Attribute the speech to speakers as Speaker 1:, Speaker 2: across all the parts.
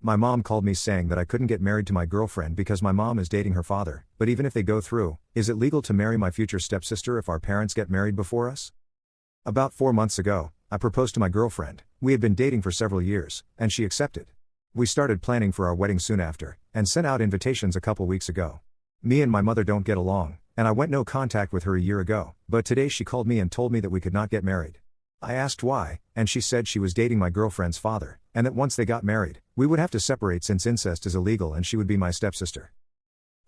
Speaker 1: My mom called me saying that I couldn't get married to my girlfriend because my mom is dating her father, but even if they go through, is it legal to marry my future stepsister if our parents get married before us? About 4 months ago, I proposed to my girlfriend. We had been dating for several years, and she accepted. We started planning for our wedding soon after, and sent out invitations a couple weeks ago. Me and my mother don't get along, and I went no contact with her a year ago, but today she called me and told me that we could not get married. I asked why, and she said she was dating my girlfriend's father, and that once they got married, we would have to separate since incest is illegal and she would be my stepsister.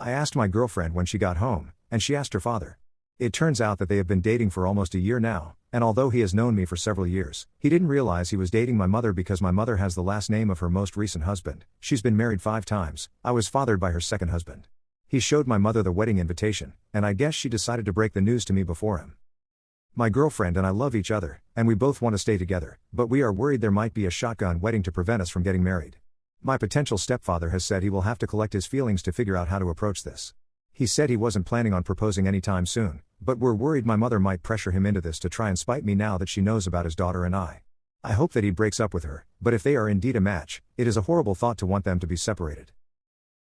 Speaker 1: I asked my girlfriend when she got home, and she asked her father. It turns out that they have been dating for almost a year now, and although he has known me for several years, he didn't realize he was dating my mother because my mother has the last name of her most recent husband. She's been married 5 times. I was fathered by her second husband. He showed my mother the wedding invitation, and I guess she decided to break the news to me before him. My girlfriend and I love each other, and we both want to stay together, but we are worried there might be a shotgun wedding to prevent us from getting married. My potential stepfather has said he will have to collect his feelings to figure out how to approach this. He said he wasn't planning on proposing anytime soon, but we're worried my mother might pressure him into this to try and spite me now that she knows about his daughter and I. I hope that he breaks up with her, but if they are indeed a match, it is a horrible thought to want them to be separated.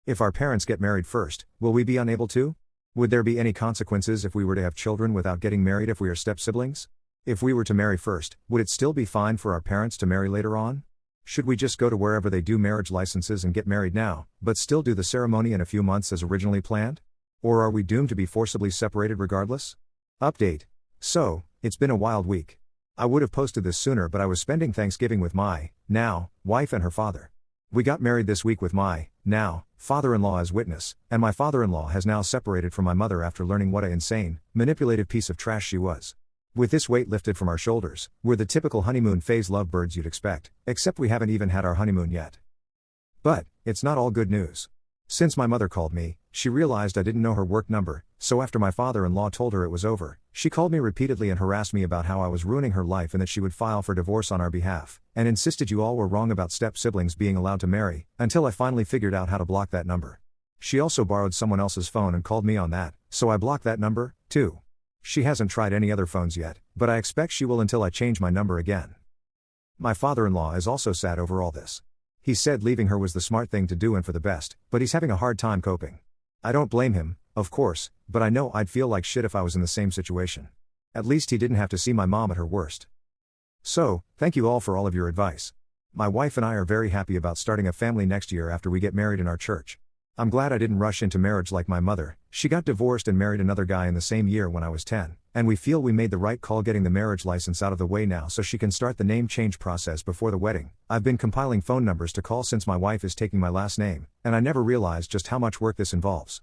Speaker 1: If our parents get married first, will we be unable to? Would there be any consequences if we were to have children without getting married if we are step-siblings? If we were to marry first, would it still be fine for our parents to marry later on? Should we just go to wherever they do marriage licenses and get married now, but still do the ceremony in a few months as originally planned? Or are we doomed to be forcibly separated regardless? Update. So, it's been a wild week. I would have posted this sooner, but I was spending Thanksgiving with my, now, wife and her father. We got married this week with my, now, father-in-law as witness, and my father-in-law has now separated from my mother after learning what a insane, manipulative piece of trash she was. With this weight lifted from our shoulders, we're the typical honeymoon phase lovebirds you'd expect, except we haven't even had our honeymoon yet. But, it's not all good news. Since my mother called me, she realized I didn't know her work number, so after my father-in-law told her it was over, she called me repeatedly and harassed me about how I was ruining her life and that she would file for divorce on our behalf, and insisted you all were wrong about step-siblings being allowed to marry, until I finally figured out how to block that number. She also borrowed someone else's phone and called me on that, so I blocked that number, too. She hasn't tried any other phones yet, but I expect she will until I change my number again. My father-in-law is also sad over all this. He said leaving her was the smart thing to do and for the best, but he's having a hard time coping. I don't blame him, of course, but I know I'd feel like shit if I was in the same situation. At least he didn't have to see my mom at her worst. So, thank you all for all of your advice. My wife and I are very happy about starting a family next year after we get married in our church. I'm glad I didn't rush into marriage like my mother. She got divorced and married another guy in the same year when I was 10, and we feel we made the right call getting the marriage license out of the way now so she can start the name change process before the wedding. I've been compiling phone numbers to call since my wife is taking my last name, and I never realized just how much work this involves.